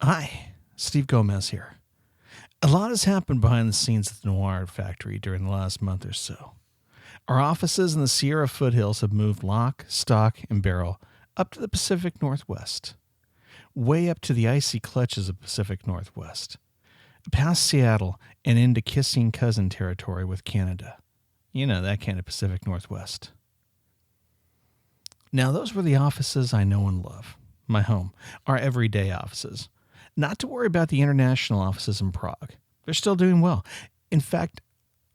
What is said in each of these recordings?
Hi, Steve Gomez here. A lot has happened behind the scenes at the Noir Factory during the last month or so. Our offices in the Sierra Foothills have moved lock, stock, and barrel up to the Pacific Northwest, way up to the icy clutches of Pacific Northwest, past Seattle and into kissing cousin territory with Canada. You know, that kind of Pacific Northwest. Now, those were the offices I know and love. My home, our everyday offices. Not to worry about the international offices in Prague. They're still doing well. In fact,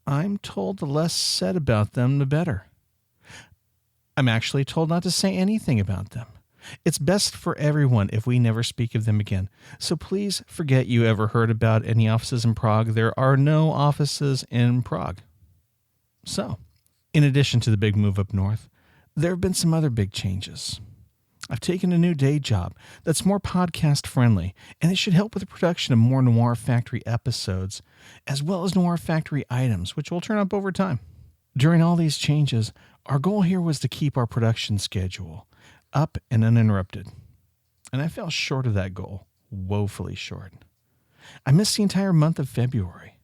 I'm told the less said about them, the better. I'm actually told not to say anything about them. It's best for everyone if we never speak of them again. So please forget you ever heard about any offices in Prague. There are no offices in Prague. So, in addition to the big move up north, there have been some other big changes. I've taken a new day job that's more podcast friendly, and it should help with the production of more Noir Factory episodes, as well as Noir Factory items, which will turn up over time. During all these changes, our goal here was to keep our production schedule up and uninterrupted. And I fell short of that goal, woefully short. I missed the entire month of February.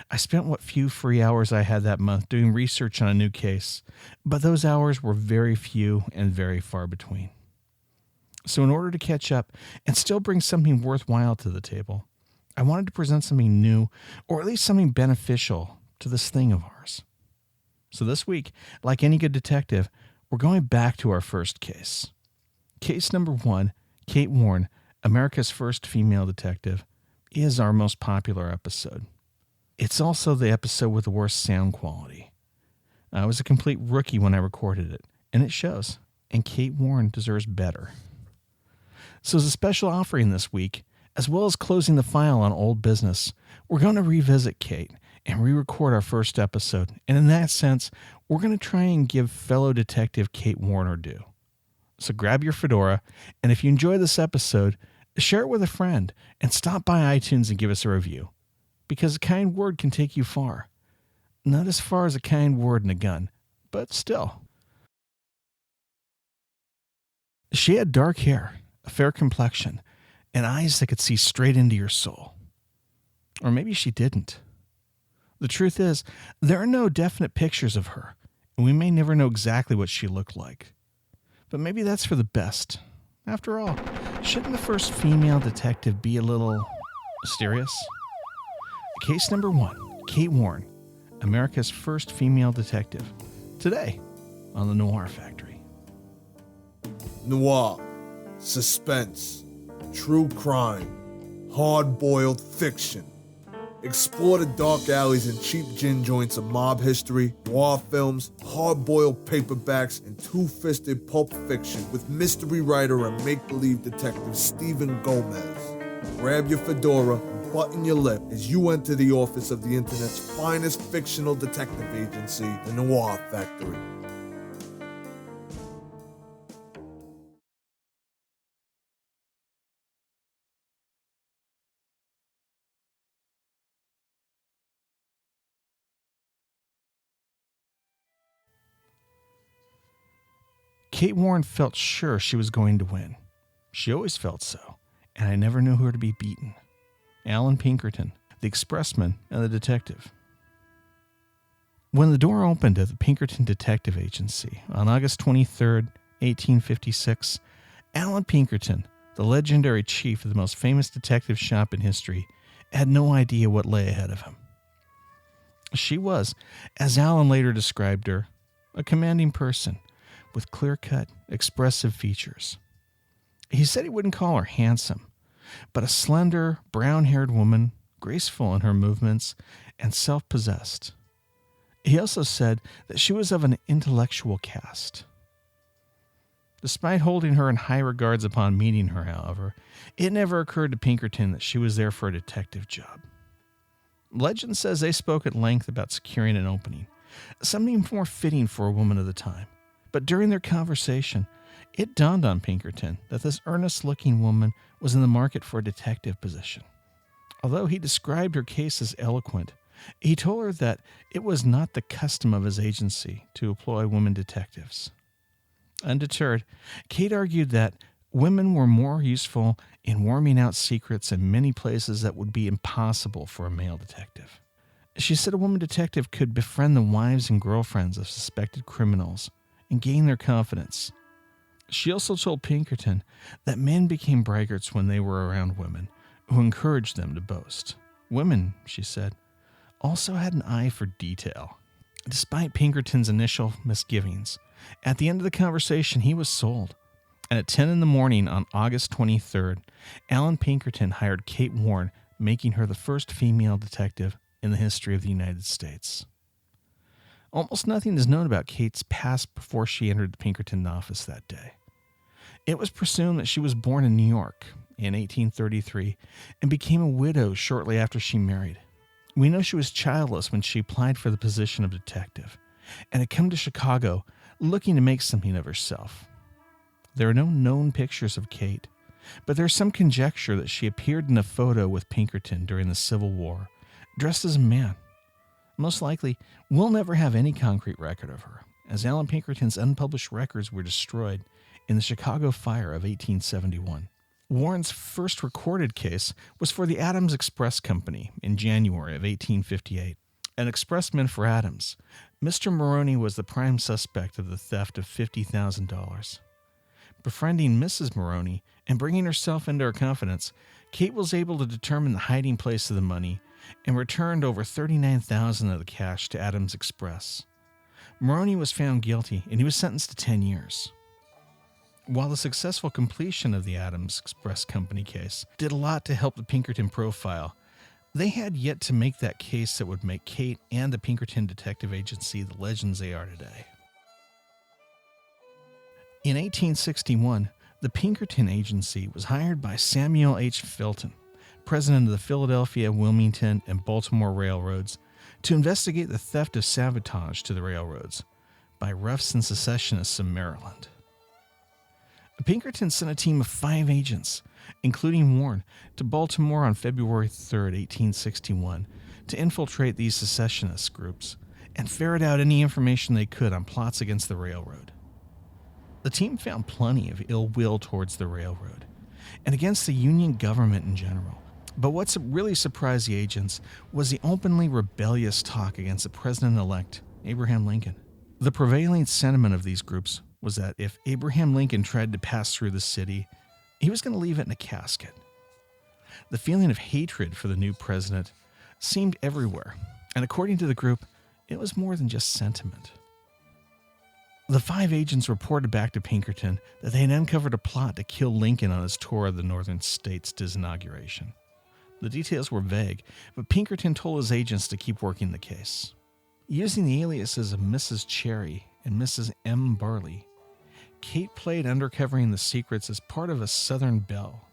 I spent what few free hours I had that month doing research on a new case, but those hours were very few and very far between. So in order to catch up and still bring something worthwhile to the table, I wanted to present something new, or at least something beneficial to this thing of ours. So this week, like any good detective, we're going back to our first case. Case number 1, Kate Warne, America's first female detective, is our most popular episode. It's also the episode with the worst sound quality. I was a complete rookie when I recorded it, and it shows, and Kate Warne deserves better. So as a special offering this week, as well as closing the file on old business, we're going to revisit Kate and re-record our first episode. And in that sense, we're going to try and give fellow detective Kate Warne her due. So grab your fedora, and if you enjoy this episode, share it with a friend and stop by iTunes and give us a review. Because a kind word can take you far. Not as far as a kind word and a gun, but still. She had dark hair, a fair complexion, and eyes that could see straight into your soul. Or maybe she didn't. The truth is, there are no definite pictures of her, and we may never know exactly what she looked like. But maybe that's for the best. After all, shouldn't the first female detective be a little mysterious? Case number 1, Kate Warne, America's first female detective. Today on the Noir Factory. Noir, suspense, true crime, hard-boiled fiction. Explore the dark alleys and cheap gin joints of mob history, noir films, hard-boiled paperbacks, and two-fisted pulp fiction with mystery writer and make-believe detective Stephen Gomez. Grab your fedora and button your lip as you enter the office of the internet's finest fictional detective agency, the Noir Factory. Kate Warne felt sure she was going to win. She always felt so, and I never knew her to be beaten. Alan Pinkerton, the expressman and the detective. When the door opened at the Pinkerton Detective Agency on August 23rd, 1856, Alan Pinkerton, the legendary chief of the most famous detective shop in history, had no idea what lay ahead of him. She was, as Alan later described her, a commanding person with clear-cut, expressive features. He said he wouldn't call her handsome, but a slender, brown-haired woman, graceful in her movements and self-possessed. He also said that she was of an intellectual cast. Despite holding her in high regards upon meeting her, however, it never occurred to Pinkerton that she was there for a detective job. Legend says they spoke at length about securing an opening, something more fitting for a woman of the time. But during their conversation, it dawned on Pinkerton that this earnest-looking woman was in the market for a detective position. Although he described her case as eloquent, he told her that it was not the custom of his agency to employ women detectives. Undeterred, Kate argued that women were more useful in worming out secrets in many places that would be impossible for a male detective. She said a woman detective could befriend the wives and girlfriends of suspected criminals and gain their confidence. She also told Pinkerton that men became braggarts when they were around women who encouraged them to boast. Women, she said, also had an eye for detail. Despite Pinkerton's initial misgivings, at the end of the conversation, he was sold. And at 10 in the morning on August 23rd, Alan Pinkerton hired Kate Warne, making her the first female detective in the history of the United States. Almost nothing is known about Kate's past before she entered the Pinkerton office that day. It was presumed that she was born in New York in 1833 and became a widow shortly after she married. We know she was childless when she applied for the position of detective and had come to Chicago looking to make something of herself. There are no known pictures of Kate, but there's some conjecture that she appeared in a photo with Pinkerton during the Civil War, dressed as a man. Most likely, we'll never have any concrete record of her, as Alan Pinkerton's unpublished records were destroyed in the Chicago fire of 1871. Warren's first recorded case was for the Adams Express Company in January of 1858. An expressman for Adams, Mr. Maroney was the prime suspect of the theft of $50,000. Befriending Mrs. Maroney and bringing herself into her confidence, Kate was able to determine the hiding place of the money and returned over $39,000 of the cash to Adams Express. Maroney was found guilty and he was sentenced to 10 years. While the successful completion of the Adams Express Company case did a lot to help the Pinkerton profile, they had yet to make that case that would make Kate and the Pinkerton Detective Agency the legends they are today. In 1861, the Pinkerton Agency was hired by Samuel H. Filton, president of the Philadelphia, Wilmington, and Baltimore Railroads, to investigate the theft of sabotage to the railroads by roughs and secessionists of Maryland. Pinkerton sent a team of 5 agents, including Warne, to Baltimore on February 3, 1861, to infiltrate these secessionist groups and ferret out any information they could on plots against the railroad. The team found plenty of ill will towards the railroad and against the Union government in general. But what really surprised the agents was the openly rebellious talk against the president-elect, Abraham Lincoln. The prevailing sentiment of these groups was that if Abraham Lincoln tried to pass through the city, he was going to leave it in a casket. The feeling of hatred for the new president seemed everywhere, and according to the group, it was more than just sentiment. The 5 agents reported back to Pinkerton that they had uncovered a plot to kill Lincoln on his tour of the northern states to his inauguration. The details were vague, but Pinkerton told his agents to keep working the case. Using the aliases of Mrs. Cherry and Mrs. M. Barley, Kate played undercovering the secrets as part of a Southern belle,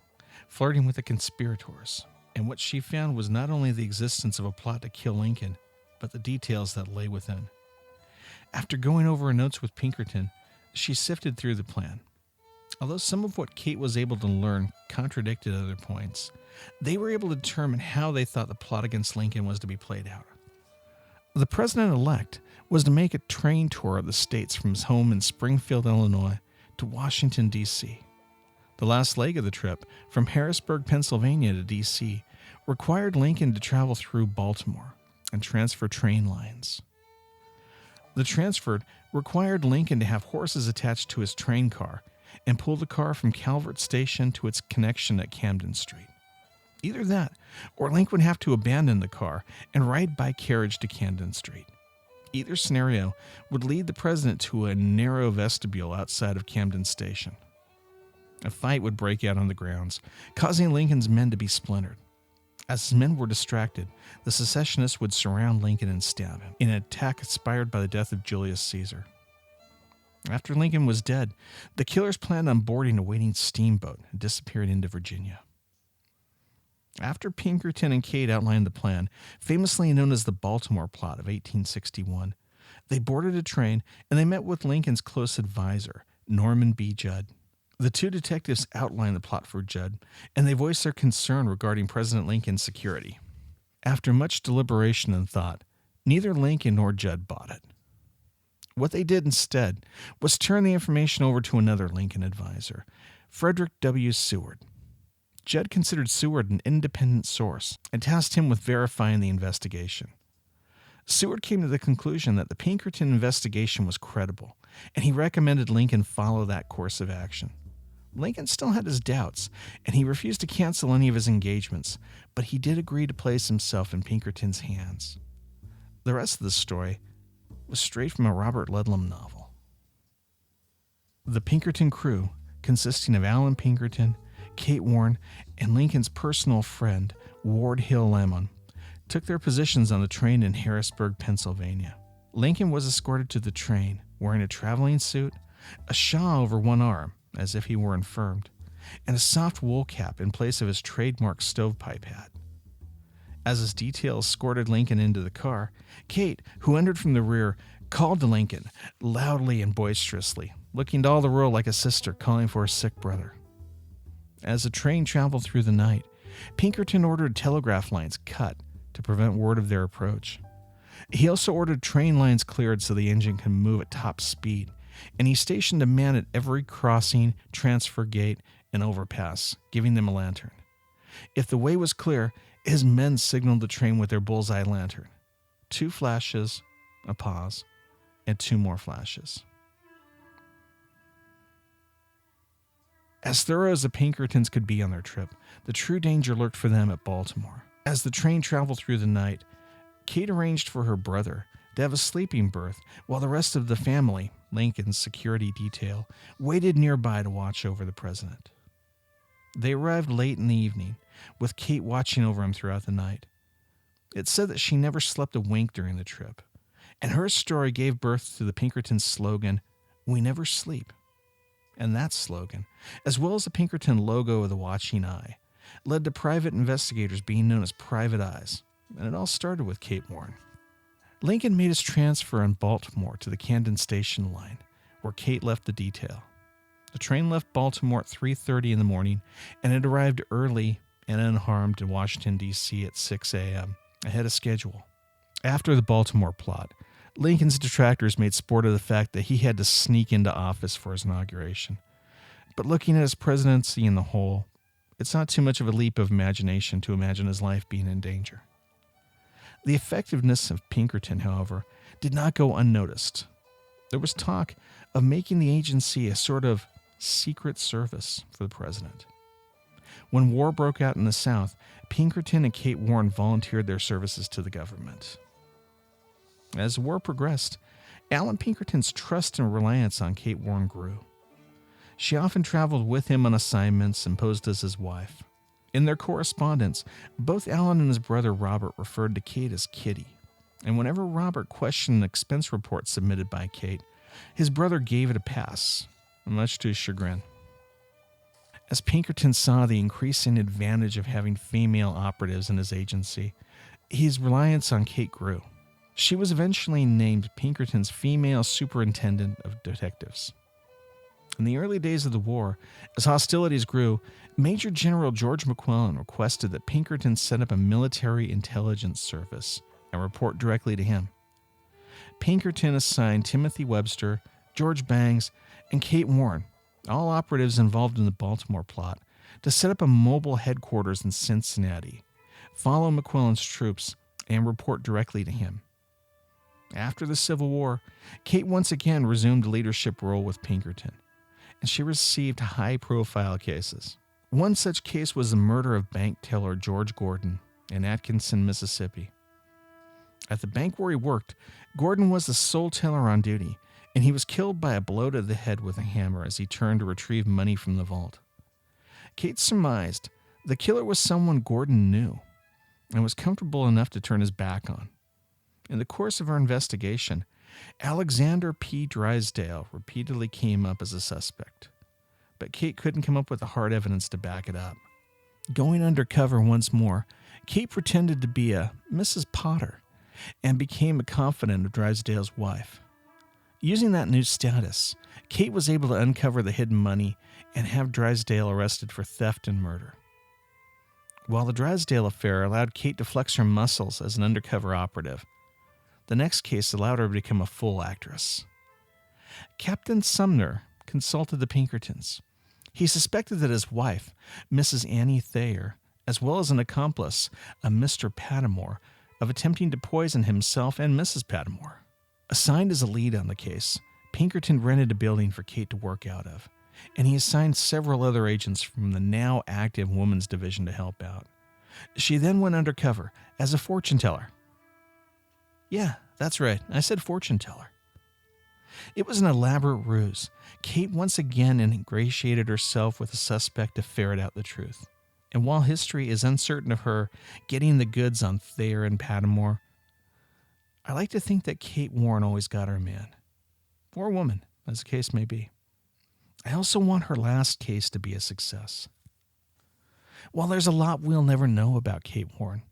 flirting with the conspirators, and what she found was not only the existence of a plot to kill Lincoln, but the details that lay within. After going over her notes with Pinkerton, she sifted through the plan. Although some of what Kate was able to learn contradicted other points, they were able to determine how they thought the plot against Lincoln was to be played out. The president-elect was to make a train tour of the states from his home in Springfield, Illinois, to Washington, D.C. The last leg of the trip, from Harrisburg, Pennsylvania to D.C., required Lincoln to travel through Baltimore and transfer train lines. The transfer required Lincoln to have horses attached to his train car and pull the car from Calvert Station to its connection at Camden Street. Either that, or Lincoln would have to abandon the car and ride by carriage to Camden Street. Either scenario would lead the president to a narrow vestibule outside of Camden Station. A fight would break out on the grounds, causing Lincoln's men to be splintered. As his men were distracted, the secessionists would surround Lincoln and stab him, in an attack inspired by the death of Julius Caesar. After Lincoln was dead, the killers planned on boarding a waiting steamboat and disappeared into Virginia. After Pinkerton and Kate outlined the plan, famously known as the Baltimore Plot of 1861, they boarded a train and they met with Lincoln's close advisor, Norman B. Judd. The 2 detectives outlined the plot for Judd, and they voiced their concern regarding President Lincoln's security. After much deliberation and thought, neither Lincoln nor Judd bought it. What they did instead was turn the information over to another Lincoln advisor, Frederick W. Seward. Judd considered Seward an independent source and tasked him with verifying the investigation. Seward came to the conclusion that the Pinkerton investigation was credible, and he recommended Lincoln follow that course of action. Lincoln still had his doubts, and he refused to cancel any of his engagements, but he did agree to place himself in Pinkerton's hands. The rest of the story was straight from a Robert Ludlum novel. The Pinkerton crew, consisting of Alan Pinkerton, Kate Warne, and Lincoln's personal friend, Ward Hill Lemon, took their positions on the train in Harrisburg, Pennsylvania. Lincoln was escorted to the train, wearing a traveling suit, a shawl over one arm, as if he were infirmed, and a soft wool cap in place of his trademark stovepipe hat. As his detail escorted Lincoln into the car, Kate, who entered from the rear, called to Lincoln, loudly and boisterously, looking to all the world like a sister calling for her sick brother. As the train traveled through the night, Pinkerton ordered telegraph lines cut to prevent word of their approach. He also ordered train lines cleared so the engine could move at top speed, and he stationed a man at every crossing, transfer gate, and overpass, giving them a lantern. If the way was clear, his men signaled the train with their bullseye lantern. 2 flashes, a pause, and 2 more flashes. As thorough as the Pinkertons could be on their trip, the true danger lurked for them at Baltimore. As the train traveled through the night, Kate arranged for her brother to have a sleeping berth while the rest of the family, Lincoln's security detail, waited nearby to watch over the president. They arrived late in the evening, with Kate watching over him throughout the night. It's said that she never slept a wink during the trip, and her story gave birth to the Pinkertons' slogan, "We never sleep." And that slogan, as well as the Pinkerton logo of the watching eye, led to private investigators being known as Private Eyes, and it all started with Kate Warne. Lincoln made his transfer in Baltimore to the Camden Station line, where Kate left the detail. The train left Baltimore at 3:30 in the morning, and it arrived early and unharmed in Washington, D.C. at 6 a.m., ahead of schedule. After the Baltimore plot, Lincoln's detractors made sport of the fact that he had to sneak into office for his inauguration. But looking at his presidency in the whole, it's not too much of a leap of imagination to imagine his life being in danger. The effectiveness of Pinkerton, however, did not go unnoticed. There was talk of making the agency a sort of secret service for the president. When war broke out in the South, Pinkerton and Kate Warne volunteered their services to the government. As the war progressed, Alan Pinkerton's trust and reliance on Kate Warne grew. She often traveled with him on assignments and posed as his wife. In their correspondence, both Alan and his brother Robert referred to Kate as Kitty, and whenever Robert questioned an expense report submitted by Kate, his brother gave it a pass, much to his chagrin. As Pinkerton saw the increasing advantage of having female operatives in his agency, his reliance on Kate grew. She was eventually named Pinkerton's female superintendent of detectives. In the early days of the war, as hostilities grew, Major General George McClellan requested that Pinkerton set up a military intelligence service and report directly to him. Pinkerton assigned Timothy Webster, George Bangs, and Kate Warne, all operatives involved in the Baltimore plot, to set up a mobile headquarters in Cincinnati, follow McClellan's troops, and report directly to him. After the Civil War, Kate once again resumed a leadership role with Pinkerton, and she received high-profile cases. One such case was the murder of bank teller George Gordon in Atkinson, Mississippi. At the bank where he worked, Gordon was the sole teller on duty, and he was killed by a blow to the head with a hammer as he turned to retrieve money from the vault. Kate surmised the killer was someone Gordon knew and was comfortable enough to turn his back on. In the course of our investigation, Alexander P. Drysdale repeatedly came up as a suspect, but Kate couldn't come up with the hard evidence to back it up. Going undercover once more, Kate pretended to be a Mrs. Potter and became a confidant of Drysdale's wife. Using that new status, Kate was able to uncover the hidden money and have Drysdale arrested for theft and murder. While the Drysdale affair allowed Kate to flex her muscles as an undercover operative, the next case allowed her to become a full actress. Captain Sumner consulted the Pinkertons. He suspected that his wife, Mrs. Annie Thayer, as well as an accomplice, a Mr. Patmore, of attempting to poison himself and Mrs. Patmore. Assigned as a lead on the case, Pinkerton rented a building for Kate to work out of, and he assigned several other agents from the now active Women's Division to help out. She then went undercover as a fortune teller. Yeah, that's right, I said fortune teller. It was an elaborate ruse. Kate once again ingratiated herself with the suspect to ferret out the truth. And while history is uncertain of her getting the goods on Thayer and Patmore, I like to think that Kate Warne always got her man. Or woman, as the case may be. I also want her last case to be a success. While there's a lot we'll never know about Kate Warne,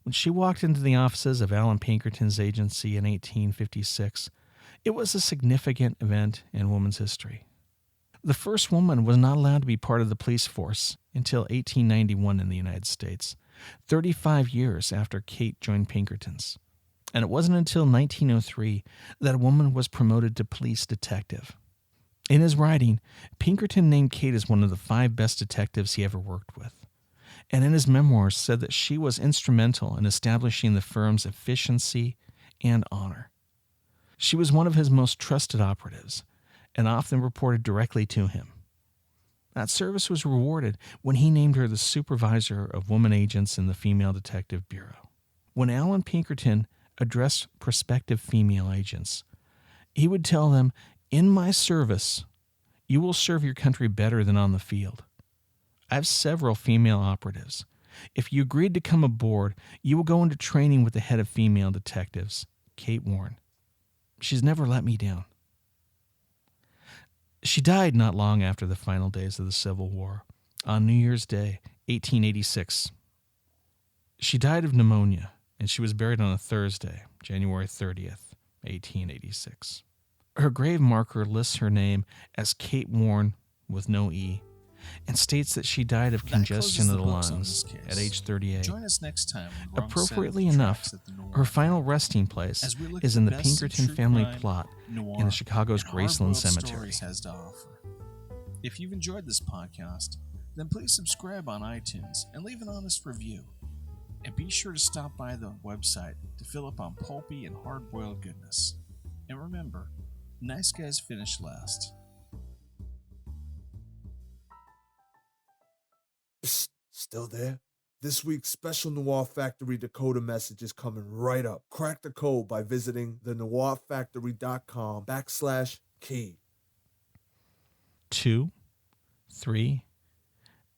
when she walked into the offices of Alan Pinkerton's agency in 1856, it was a significant event in women's history. The first woman was not allowed to be part of the police force until 1891 in the United States, 35 years after Kate joined Pinkerton's. And it wasn't until 1903 that a woman was promoted to police detective. In his writing, Pinkerton named Kate as one of the 5 best detectives he ever worked with, and in his memoirs said that she was instrumental in establishing the firm's efficiency and honor. She was one of his most trusted operatives, and often reported directly to him. That service was rewarded when he named her the supervisor of women agents in the Female Detective Bureau. When Alan Pinkerton addressed prospective female agents, he would tell them, "In my service, you will serve your country better than on the field. I have several female operatives. If you agreed to come aboard, you will go into training with the head of female detectives, Kate Warne. She's never let me down." She died not long after the final days of the Civil War, on New Year's Day, 1886. She died of pneumonia, and she was buried on a Thursday, January 30th, 1886. Her grave marker lists her name as Kate Warne with no E, and states that she died of congestion of the lungs at age 38. Join us next time. Appropriately enough, her final resting place is in the Pinkerton family plot in the Chicago's Graceland Cemetery. Has to offer. If you've enjoyed this podcast, then please subscribe on iTunes and leave an honest review. And be sure to stop by the website to fill up on pulpy and hard-boiled goodness. And remember, nice guys finish last. Psst, still there? This week's special Noir Factory Dakota message is coming right up. Crack the code by visiting thenoirfactory.com/key. 2, 3,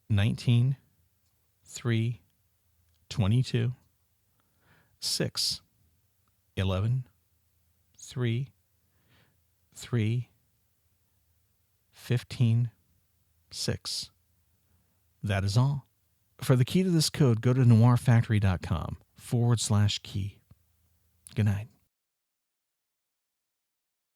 19, 3, 22, 6, 11, 3, 3, 15, 6. That is all. For the key to this code, go to noirfactory.com/key. Good night.